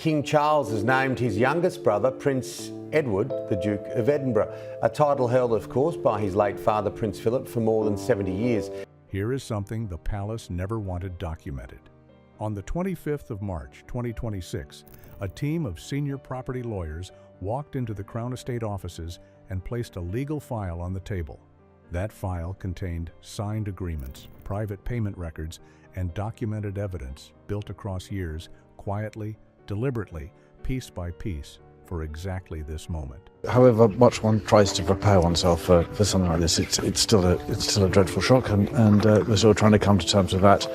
King Charles has named his youngest brother Prince Edward the Duke of Edinburgh, a title held, of course, by his late father Prince Philip for more than 70 years. Here is something the palace never wanted documented. On the 25th of March, 2026, a team of senior property lawyers walked into the Crown Estate offices and placed a legal file on the table. That file contained signed agreements, private payment records, and documented evidence built across years, quietly, deliberately, piece by piece, for exactly this moment. However much one tries to prepare oneself for something like this, it's still a dreadful shock, and we're still trying to come to terms with that.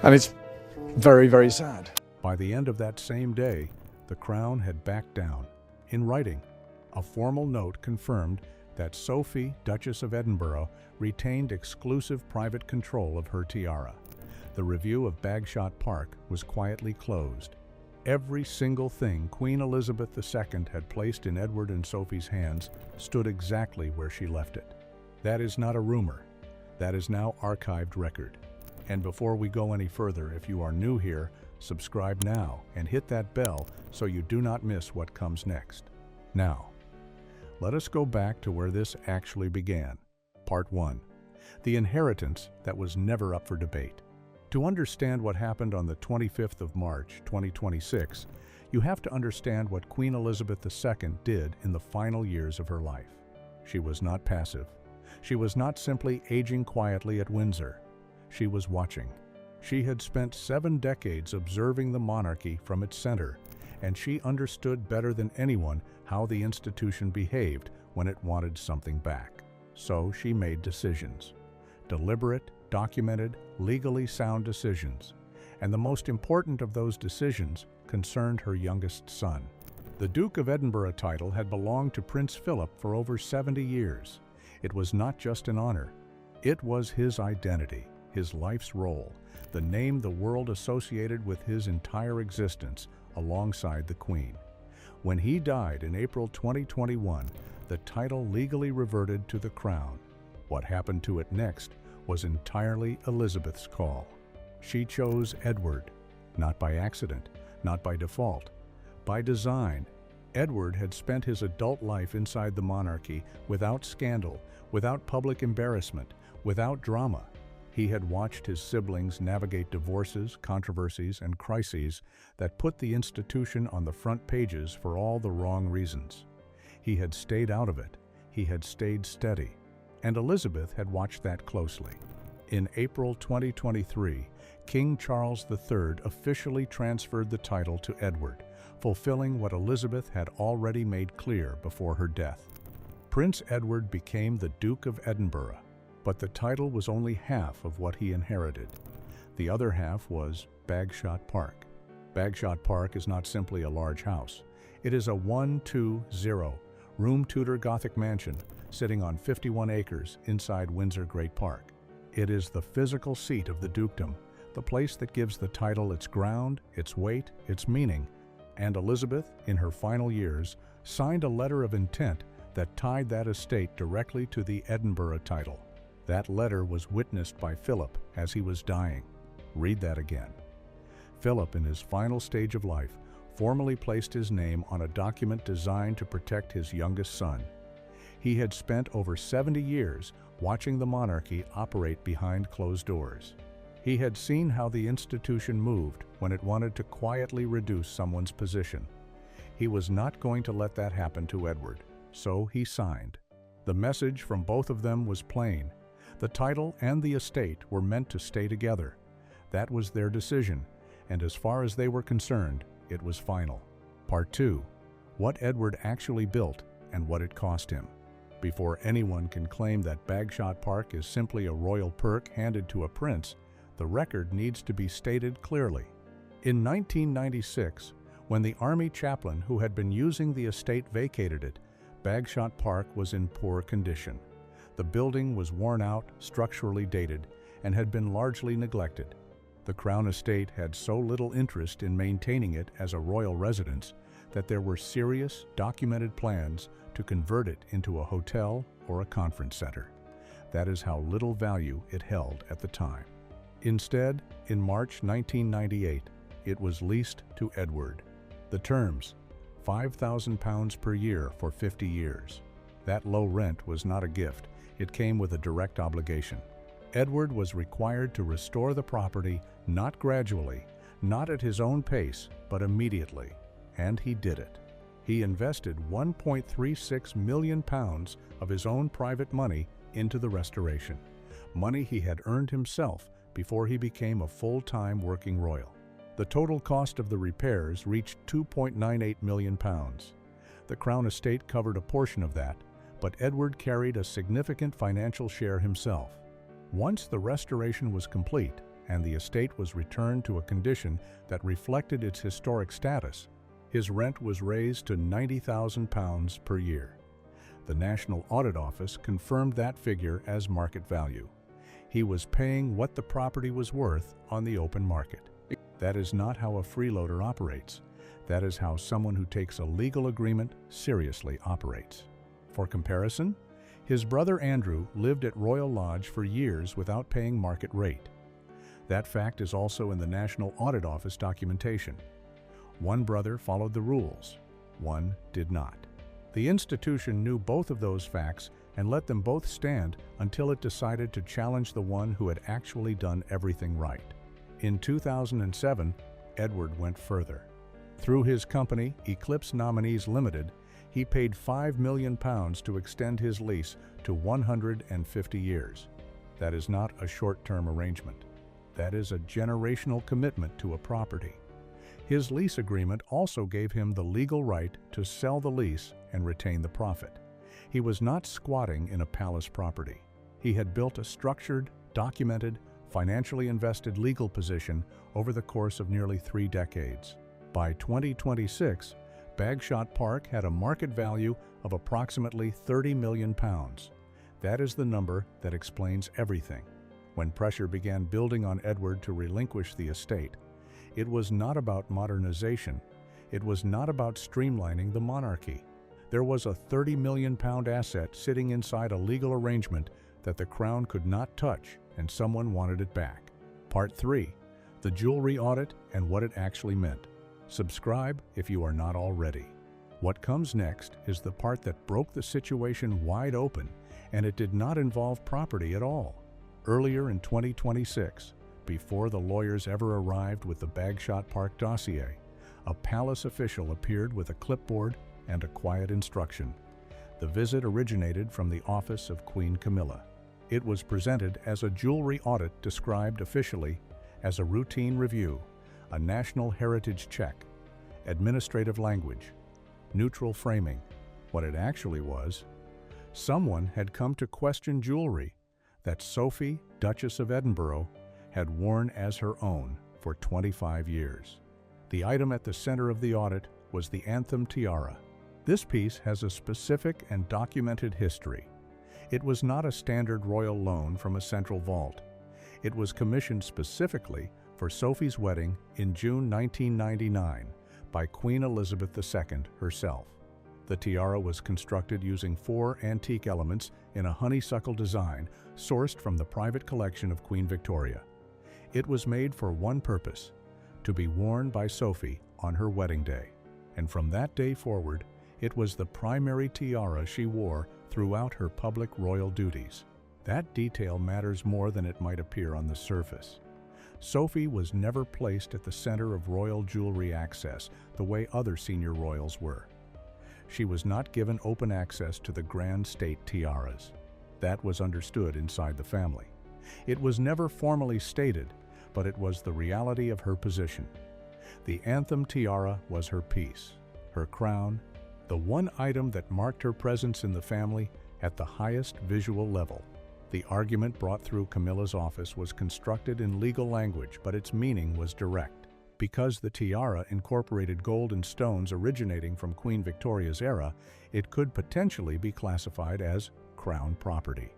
And it's very, very sad. By the end of that same day, the Crown had backed down. In writing, a formal note confirmed that Sophie, Duchess of Edinburgh, retained exclusive private control of her tiara. The review of Bagshot Park was quietly closed. Every single thing Queen Elizabeth II had placed in Edward and Sophie's hands stood exactly where she left it. That is not a rumor. That is now archived record. And before we go any further, if you are new here, subscribe now and hit that bell so you do not miss what comes next. Now, let us go back to where this actually began. Part 1. The inheritance that was never up for debate. To understand what happened on the 25th of March, 2026, you have to understand what Queen Elizabeth II did in the final years of her life. She was not passive. She was not simply aging quietly at Windsor. She was watching. She had spent 7 decades observing the monarchy from its center, and she understood better than anyone how the institution behaved when it wanted something back. So she made decisions. Deliberate, documented, legally sound decisions. And the most important of those decisions concerned her youngest son. The Duke of Edinburgh title had belonged to Prince Philip for over 70 years. It was not just an honor. It was his identity, his life's role, the name the world associated with his entire existence alongside the Queen. When he died in April 2021, the title legally reverted to the Crown. What happened to it next was entirely Elizabeth's call. She chose Edward, not by accident, not by default, by design. Edward had spent his adult life inside the monarchy without scandal, without public embarrassment, without drama. He had watched his siblings navigate divorces, controversies, and crises that put the institution on the front pages for all the wrong reasons. He had stayed out of it. He had stayed steady. And Elizabeth had watched that closely. In April 2023, King Charles III officially transferred the title to Edward, fulfilling what Elizabeth had already made clear before her death. Prince Edward became the Duke of Edinburgh, but the title was only half of what he inherited. The other half was Bagshot Park. Bagshot Park is not simply a large house. It is a 120 room Tudor Gothic mansion sitting on 51 acres inside Windsor Great Park. It is the physical seat of the dukedom, the place that gives the title its ground, its weight, its meaning. And Elizabeth, in her final years, signed a letter of intent that tied that estate directly to the Edinburgh title. That letter was witnessed by Philip as he was dying. Read that again. Philip, in his final stage of life, formally placed his name on a document designed to protect his youngest son. He had spent over 70 years watching the monarchy operate behind closed doors. He had seen how the institution moved when it wanted to quietly reduce someone's position. He was not going to let that happen to Edward, so he signed. The message from both of them was plain. The title and the estate were meant to stay together. That was their decision, and as far as they were concerned, it was final. Part 2. What Edward actually built and what it cost him. Before anyone can claim that Bagshot Park is simply a royal perk handed to a prince, the record needs to be stated clearly. In 1996, when the army chaplain who had been using the estate vacated it, Bagshot Park was in poor condition. The building was worn out, structurally dated, and had been largely neglected. The Crown Estate had so little interest in maintaining it as a royal residence that there were serious, documented plans to convert it into a hotel or a conference center. That is how little value it held at the time. Instead, in March 1998, it was leased to Edward. The terms: £5,000 per year for 50 years. That low rent was not a gift, it came with a direct obligation. Edward was required to restore the property not gradually, not at his own pace, but immediately. And he did it. He invested £1.36 million of his own private money into the restoration, money he had earned himself before he became a full-time working royal. The total cost of the repairs reached £2.98 million. The Crown estate covered a portion of that, but Edward carried a significant financial share himself. Once the restoration was complete and the estate was returned to a condition that reflected its historic status, his rent was raised to £90,000 per year. The National Audit Office confirmed that figure as market value. He was paying what the property was worth on the open market. That is not how a freeloader operates. That is how someone who takes a legal agreement seriously operates. For comparison, his brother Andrew lived at Royal Lodge for years without paying market rate. That fact is also in the National Audit Office documentation. One brother followed the rules, one did not. The institution knew both of those facts and let them both stand until it decided to challenge the one who had actually done everything right. In 2007, Edward went further. Through his company, Eclipse Nominees Limited, he paid £5 million to extend his lease to 150 years. That is not a short-term arrangement. That is a generational commitment to a property. His lease agreement also gave him the legal right to sell the lease and retain the profit. He was not squatting in a palace property. He had built a structured, documented, financially invested legal position over the course of nearly 3 decades. By 2026, Bagshot Park had a market value of approximately £30 million. That is the number that explains everything. When pressure began building on Edward to relinquish the estate, it was not about modernization. It was not about streamlining the monarchy. There was a £30 million asset sitting inside a legal arrangement that the Crown could not touch, and someone wanted it back. Part 3. The Jewelry Audit and What It Actually Meant. Subscribe if you are not already. What comes next is the part that broke the situation wide open, and it did not involve property at all. Earlier in 2026, before the lawyers ever arrived with the Bagshot Park dossier, a palace official appeared with a clipboard and a quiet instruction. The visit originated from the office of Queen Camilla. It was presented as a jewelry audit described officially as a routine review, a national heritage check, administrative language, neutral framing. What it actually was, someone had come to question jewelry that Sophie, Duchess of Edinburgh, had worn as her own for 25 years. The item at the center of the audit was the Anthem tiara. This piece has a specific and documented history. It was not a standard royal loan from a central vault. It was commissioned specifically for Sophie's wedding in June 1999 by Queen Elizabeth II herself. The tiara was constructed using 4 antique elements in a honeysuckle design sourced from the private collection of Queen Victoria. It was made for one purpose, to be worn by Sophie on her wedding day. And from that day forward, it was the primary tiara she wore throughout her public royal duties. That detail matters more than it might appear on the surface. Sophie was never placed at the center of royal jewelry access the way other senior royals were. She was not given open access to the grand state tiaras. That was understood inside the family. It was never formally stated, but it was the reality of her position. The Anthem tiara was her piece, her crown, the one item that marked her presence in the family at the highest visual level. The argument brought through Camilla's office was constructed in legal language, but its meaning was direct. Because the tiara incorporated gold and stones originating from Queen Victoria's era, it could potentially be classified as Crown property.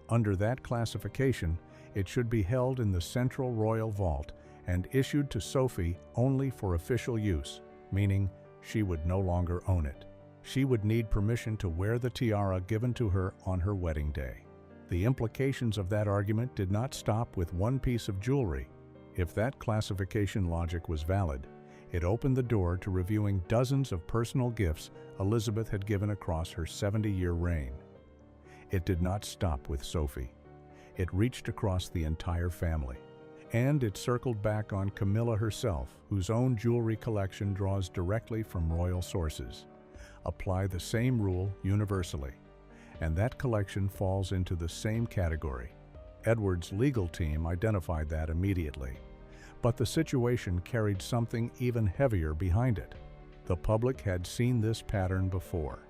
Under that classification, it should be held in the central royal vault and issued to Sophie only for official use, meaning she would no longer own it. She would need permission to wear the tiara given to her on her wedding day. The implications of that argument did not stop with one piece of jewelry. If that classification logic was valid, It opened the door to reviewing dozens of personal gifts Elizabeth had given across her 70-year reign. It did not stop with Sophie. It reached across the entire family. And it circled back on Camilla herself, whose own jewelry collection draws directly from royal sources. Apply the same rule universally, and that collection falls into the same category. Edward's legal team identified that immediately. But the situation carried something even heavier behind it. The public had seen this pattern before.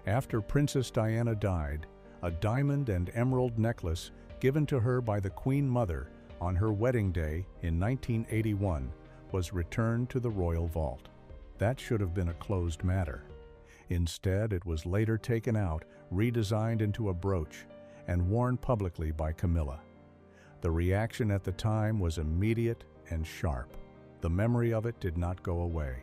After Princess Diana died, a diamond and emerald necklace given to her by the Queen Mother on her wedding day in 1981 was returned to the royal vault. That should have been a closed matter. Instead, it was later taken out, redesigned into a brooch, and worn publicly by Camilla. The reaction at the time was immediate and sharp. The memory of it did not go away.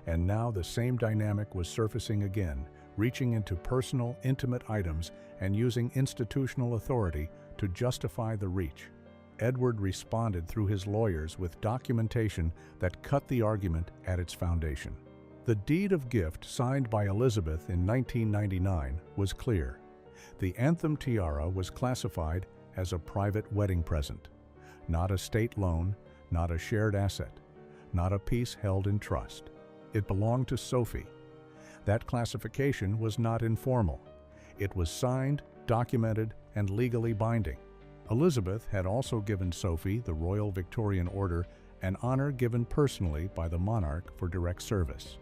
And now the same dynamic was surfacing again, reaching into personal, intimate items and using institutional authority to justify the reach. Edward responded through his lawyers with documentation that cut the argument at its foundation. The deed of gift signed by Elizabeth in 1999 was clear. The anthem tiara was classified as a private wedding present, not a state loan, not a shared asset, not a piece held in trust. It belonged to Sophie. That classification was not informal. It was signed, documented, and legally binding. Elizabeth had also given Sophie the Royal Victorian Order, an honor given personally by the monarch for direct service.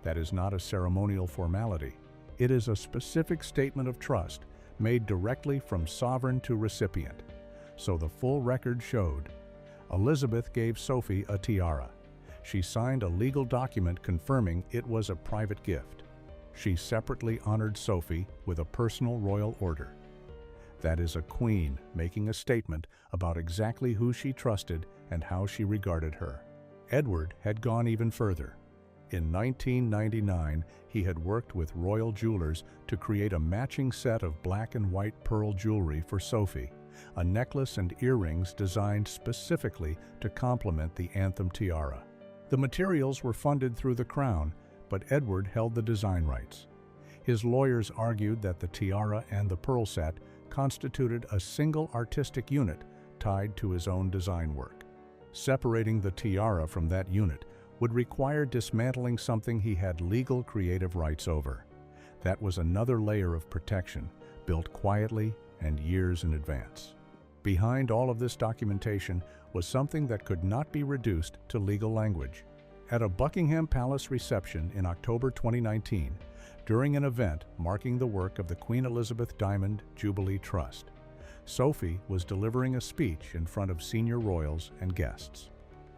That is not a ceremonial formality. It is a specific statement of trust made directly from sovereign to recipient. So the full record showed. Elizabeth gave Sophie a tiara. She signed a legal document confirming it was a private gift. She separately honored Sophie with a personal royal order. That is a queen making a statement about exactly who she trusted and how she regarded her. Edward had gone even further. In 1999, he had worked with royal jewelers to create a matching set of black and white pearl jewelry for Sophie, a necklace and earrings designed specifically to complement the anthem tiara. The materials were funded through the crown, but Edward held the design rights. His lawyers argued that the tiara and the pearl set constituted a single artistic unit tied to his own design work. Separating the tiara from that unit would require dismantling something he had legal creative rights over. That was another layer of protection, built quietly and years in advance. Behind all of this documentation was something that could not be reduced to legal language. At a Buckingham Palace reception in October 2019, during an event marking the work of the Queen Elizabeth Diamond Jubilee Trust, Sophie was delivering a speech in front of senior royals and guests.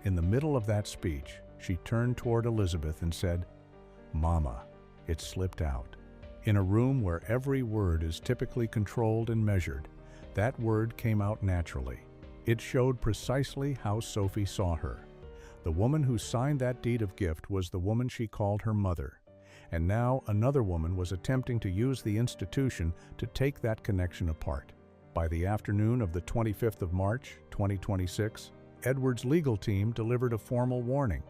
In the middle of that speech, she turned toward Elizabeth and said, "Mama, it slipped out." In a room where every word is typically controlled and measured, that word came out naturally. It showed precisely how Sophie saw her. The woman who signed that deed of gift was the woman she called her mother. And now another woman was attempting to use the institution to take that connection apart. By the afternoon of the 25th of March, 2026, Edward's legal team delivered a formal warning.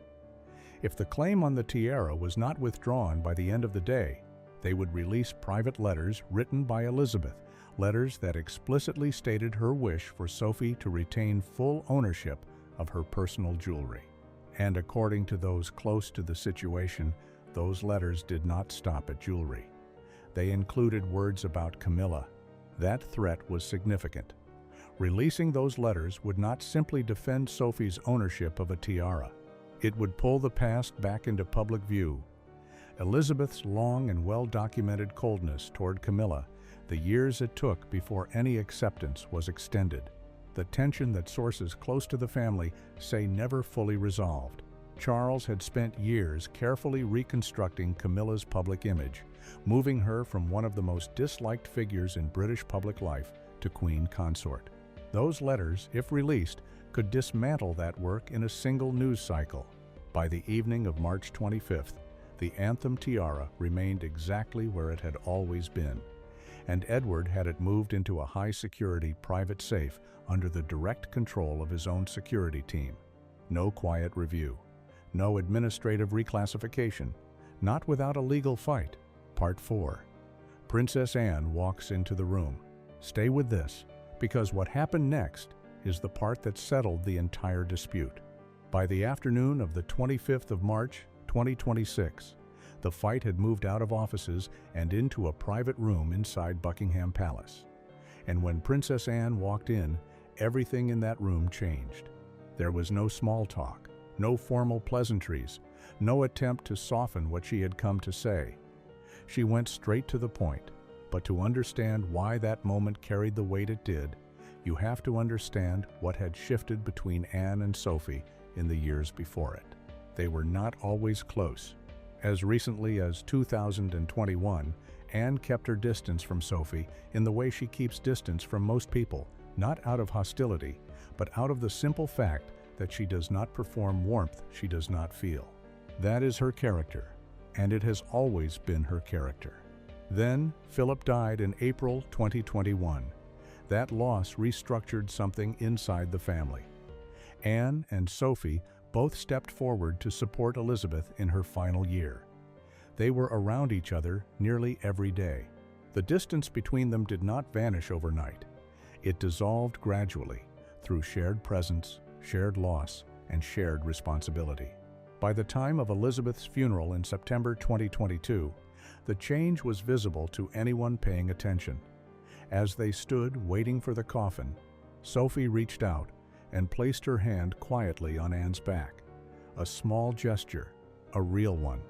If the claim on the tiara was not withdrawn by the end of the day, they would release private letters written by Elizabeth, letters that explicitly stated her wish for Sophie to retain full ownership of her personal jewelry. And according to those close to the situation, those letters did not stop at jewelry. They included words about Camilla. That threat was significant. Releasing those letters would not simply defend Sophie's ownership of a tiara. It would pull the past back into public view. Elizabeth's long and well-documented coldness toward Camilla, the years it took before any acceptance was extended, the tension that sources close to the family say never fully resolved. Charles had spent years carefully reconstructing Camilla's public image, moving her from one of the most disliked figures in British public life to queen consort. Those letters, if released, could dismantle that work in a single news cycle. By the evening of March 25th, the anthem tiara remained exactly where it had always been, and Edward had it moved into a high-security private safe under the direct control of his own security team. No quiet review. No administrative reclassification, not without a legal fight. Part 4. Princess Anne walks into the room. Stay with this, because what happened next is the part that settled the entire dispute. By the afternoon of the 25th of March, 2026, the fight had moved out of offices and into a private room inside Buckingham Palace. And when Princess Anne walked in, everything in that room changed. There was no small talk, no formal pleasantries, no attempt to soften what she had come to say. She went straight to the point, but to understand why that moment carried the weight it did, you have to understand what had shifted between Anne and Sophie in the years before it. They were not always close. As recently as 2021, Anne kept her distance from Sophie in the way she keeps distance from most people, not out of hostility, but out of the simple fact that she does not perform warmth she does not feel. That is her character, and it has always been her character. Then, Philip died in April 2021. That loss restructured something inside the family. Anne and Sophie both stepped forward to support Elizabeth in her final year. They were around each other nearly every day. The distance between them did not vanish overnight. It dissolved gradually through shared presence, shared loss, and shared responsibility. By the time of Elizabeth's funeral in September 2022, the change was visible to anyone paying attention. As they stood waiting for the coffin, Sophie reached out and placed her hand quietly on Anne's back. A small gesture, a real one.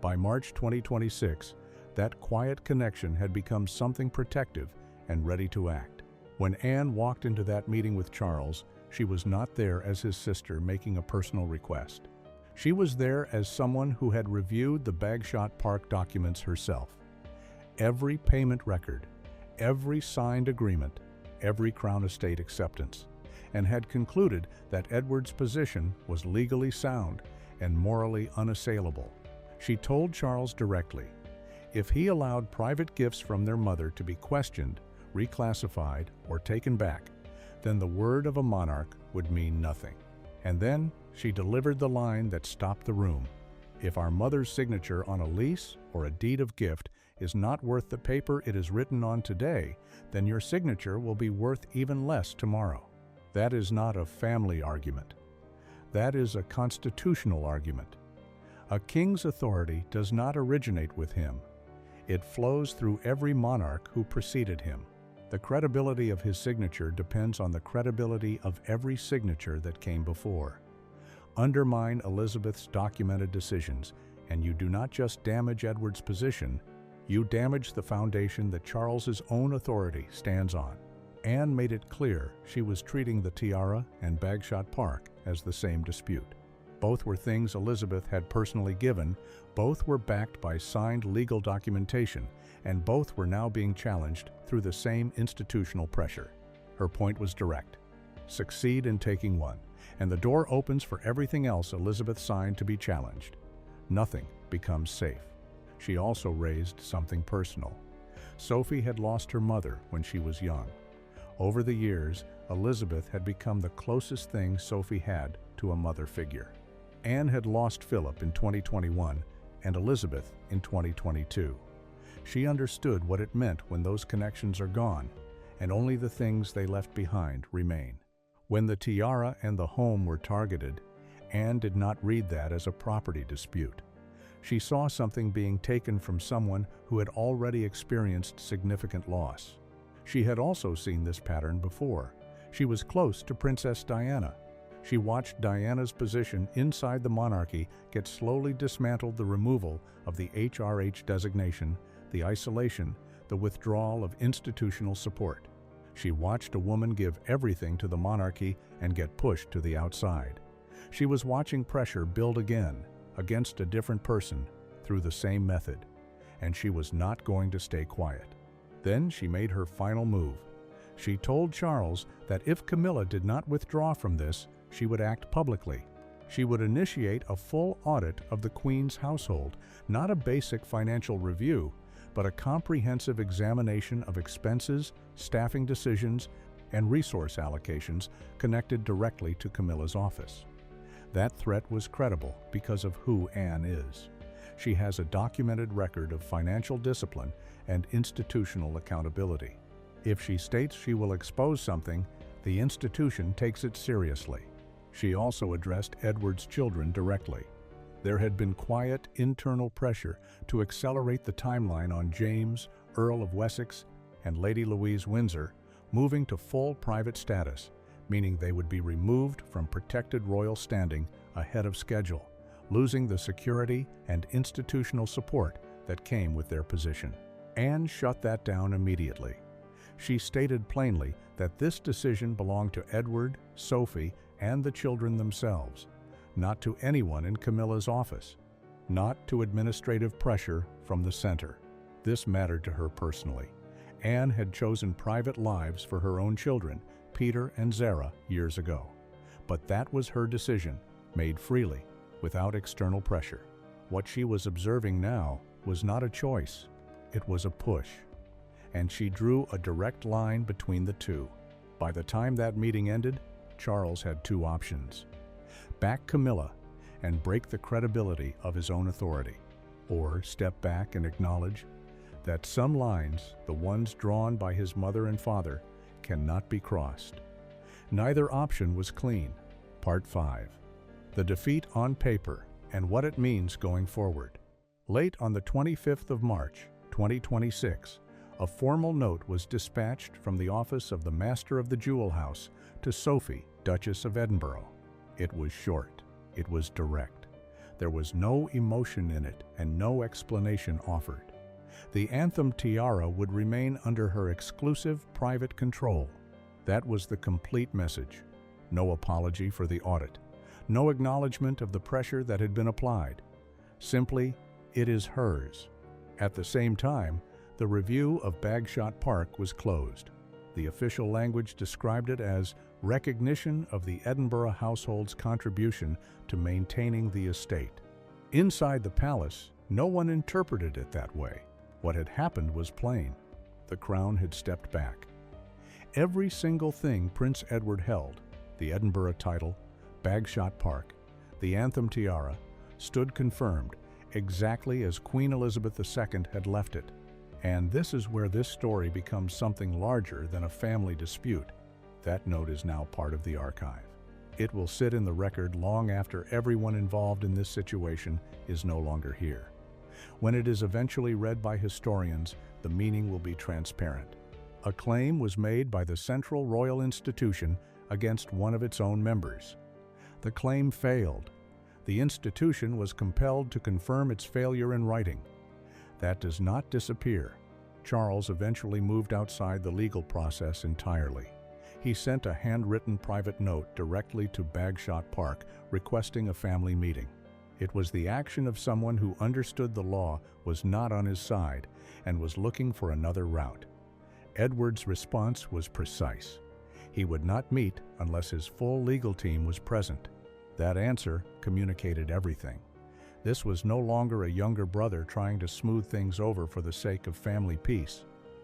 By March 2026, that quiet connection had become something protective and ready to act. When Anne walked into that meeting with Charles, she was not there as his sister making a personal request. She was there as someone who had reviewed the Bagshot Park documents herself. Every payment record, every signed agreement, every Crown Estate acceptance, and had concluded that Edward's position was legally sound and morally unassailable. She told Charles directly, if he allowed private gifts from their mother to be questioned, reclassified, or taken back, then the word of a monarch would mean nothing. And then she delivered the line that stopped the room. If our mother's signature on a lease or a deed of gift is not worth the paper it is written on today, then your signature will be worth even less tomorrow. That is not a family argument. That is a constitutional argument. A king's authority does not originate with him. It flows through every monarch who preceded him. The credibility of his signature depends on the credibility of every signature that came before. Undermine Elizabeth's documented decisions, and you do not just damage Edward's position, you damage the foundation that Charles's own authority stands on. Anne made it clear she was treating the tiara and Bagshot Park as the same dispute. Both were things Elizabeth had personally given, both were backed by signed legal documentation, and both were now being challenged through the same institutional pressure. Her point was direct. Succeed in taking one, and the door opens for everything else Elizabeth signed to be challenged. Nothing becomes safe. She also raised something personal. Sophie had lost her mother when she was young. Over the years, Elizabeth had become the closest thing Sophie had to a mother figure. Anne had lost Philip in 2021 and Elizabeth in 2022. She understood what it meant when those connections are gone, and only the things they left behind remain. When the tiara and the home were targeted, Anne did not read that as a property dispute. She saw something being taken from someone who had already experienced significant loss. She had also seen this pattern before. She was close to Princess Diana. She watched Diana's position inside the monarchy get slowly dismantled, the removal of the HRH designation, the isolation, the withdrawal of institutional support. She watched a woman give everything to the monarchy and get pushed to the outside. She was watching pressure build again, against a different person, through the same method, and she was not going to stay quiet. Then she made her final move. She told Charles that if Camilla did not withdraw from this, she would act publicly. She would initiate a full audit of the Queen's household, not a basic financial review, but a comprehensive examination of expenses, staffing decisions, and resource allocations connected directly to Camilla's office. That threat was credible because of who Anne is. She has a documented record of financial discipline and institutional accountability. If she states she will expose something, the institution takes it seriously. She also addressed Edward's children directly. There had been quiet internal pressure to accelerate the timeline on James, Earl of Wessex, and Lady Louise Windsor, moving to full private status, meaning they would be removed from protected royal standing ahead of schedule, losing the security and institutional support that came with their position. Anne shut that down immediately. She stated plainly that this decision belonged to Edward, Sophie, and the children themselves, not to anyone in Camilla's office, not to administrative pressure from the center. This mattered to her personally. Anne had chosen private lives for her own children, Peter and Zara, years ago. But that was her decision, made freely, without external pressure. What she was observing now was not a choice, it was a push. And she drew a direct line between the two. By the time that meeting ended, Charles had two options: back Camilla and break the credibility of his own authority, or step back and acknowledge that some lines, the ones drawn by his mother and father, cannot be crossed. Neither option was clean. Part 5. The defeat on paper and what it means going forward. Late on the 25th of March, 2026, a formal note was dispatched from the office of the Master of the Jewel House to Sophie, Duchess of Edinburgh. It was short. It was direct. There was no emotion in it and no explanation offered. The anthem tiara would remain under her exclusive private control. That was the complete message. No apology for the audit. No acknowledgement of the pressure that had been applied. Simply, it is hers. At the same time, the review of Bagshot Park was closed. The official language described it as recognition of the Edinburgh household's contribution to maintaining the estate. Inside the palace, no one interpreted it that way. What had happened was plain. The crown had stepped back. Every single thing Prince Edward held, the Edinburgh title, Bagshot Park, the anthem tiara, stood confirmed, exactly as Queen Elizabeth II had left it. And this is where this story becomes something larger than a family dispute. That note is now part of the archive. It will sit in the record long after everyone involved in this situation is no longer here. When it is eventually read by historians, the meaning will be transparent. A claim was made by the Central Royal Institution against one of its own members. The claim failed. The institution was compelled to confirm its failure in writing. That does not disappear. Charles eventually moved outside the legal process entirely. He sent a handwritten private note directly to Bagshot Park requesting a family meeting. It was the action of someone who understood the law was not on his side and was looking for another route. Edward's response was precise. He would not meet unless his full legal team was present. That answer communicated everything. This was no longer a younger brother trying to smooth things over for the sake of family peace.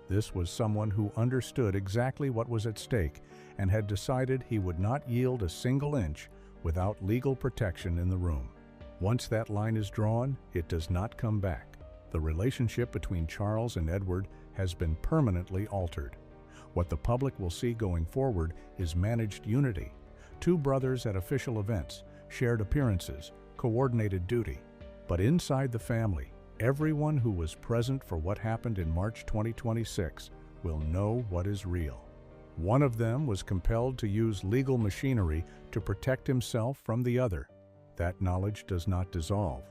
This was someone who understood exactly what was at stake and had decided he would not yield a single inch without legal protection in the room. Once that line is drawn, it does not come back. The relationship between Charles and Edward has been permanently altered. What the public will see going forward is managed unity. Two brothers at official events, shared appearances, coordinated duty. But inside the family, everyone who was present for what happened in March 2026 will know what is real. One of them was compelled to use legal machinery to protect himself from the other. That knowledge does not dissolve.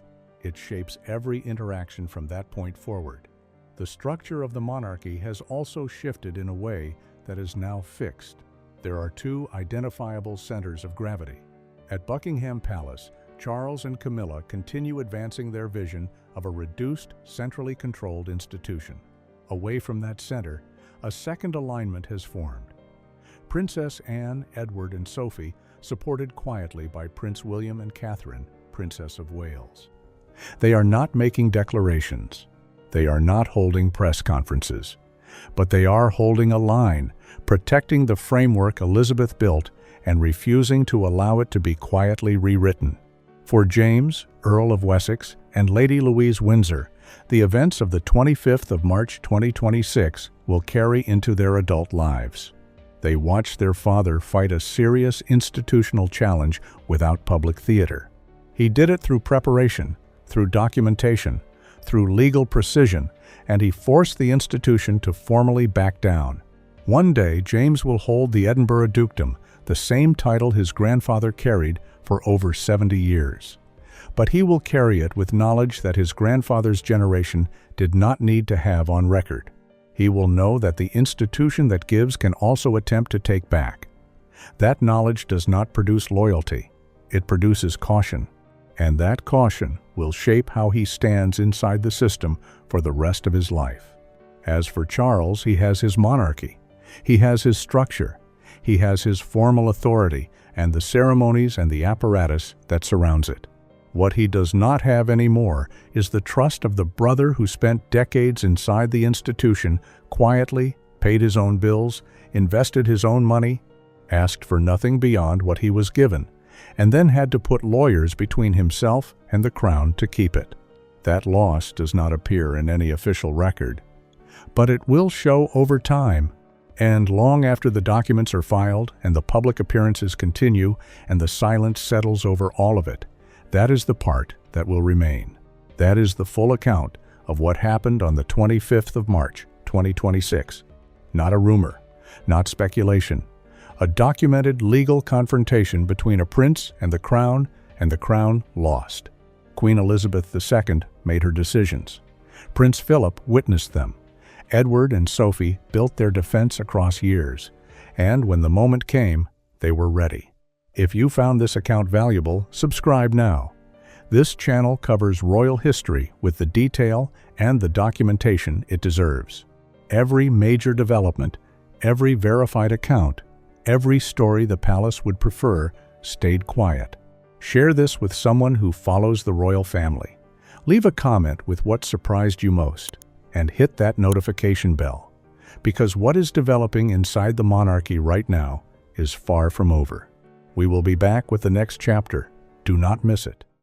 It shapes every interaction from that point forward. The structure of the monarchy has also shifted in a way that is now fixed. There are two identifiable centers of gravity. At Buckingham Palace, Charles and Camilla continue advancing their vision of a reduced, centrally controlled institution. Away from that center, a second alignment has formed. Princess Anne, Edward, and Sophie, supported quietly by Prince William and Catherine, Princess of Wales. They are not making declarations. They are not holding press conferences. But they are holding a line, protecting the framework Elizabeth built and refusing to allow it to be quietly rewritten. For James, Earl of Wessex, and Lady Louise Windsor, the events of the 25th of March 2026 will carry into their adult lives. They watched their father fight a serious institutional challenge without public theater. He did it through preparation, through documentation, through legal precision, and he forced the institution to formally back down. One day, James will hold the Edinburgh Dukedom, the same title his grandfather carried for over 70 years. But he will carry it with knowledge that his grandfather's generation did not need to have on record. He will know that the institution that gives can also attempt to take back. That knowledge does not produce loyalty. It produces caution. And that caution will shape how he stands inside the system for the rest of his life. As for Charles, he has his monarchy. He has his structure. He has his formal authority and the ceremonies and the apparatus that surrounds it. What he does not have anymore is the trust of the brother who spent decades inside the institution, quietly paid his own bills, invested his own money, asked for nothing beyond what he was given, and then had to put lawyers between himself and the crown to keep it. That loss does not appear in any official record, but it will show over time, and long after the documents are filed and the public appearances continue and the silence settles over all of it. That is the part that will remain. That is the full account of what happened on the 25th of March, 2026. Not a rumor, not speculation. A documented legal confrontation between a prince and the crown lost. Queen Elizabeth II made her decisions. Prince Philip witnessed them. Edward and Sophie built their defense across years, and when the moment came, they were ready. If you found this account valuable, subscribe now. This channel covers royal history with the detail and the documentation it deserves. Every major development, every verified account, every story the palace would prefer stayed quiet. Share this with someone who follows the royal family. Leave a comment with what surprised you most, and hit that notification bell, because what is developing inside the monarchy right now is far from over. We will be back with the next chapter. Do not miss it.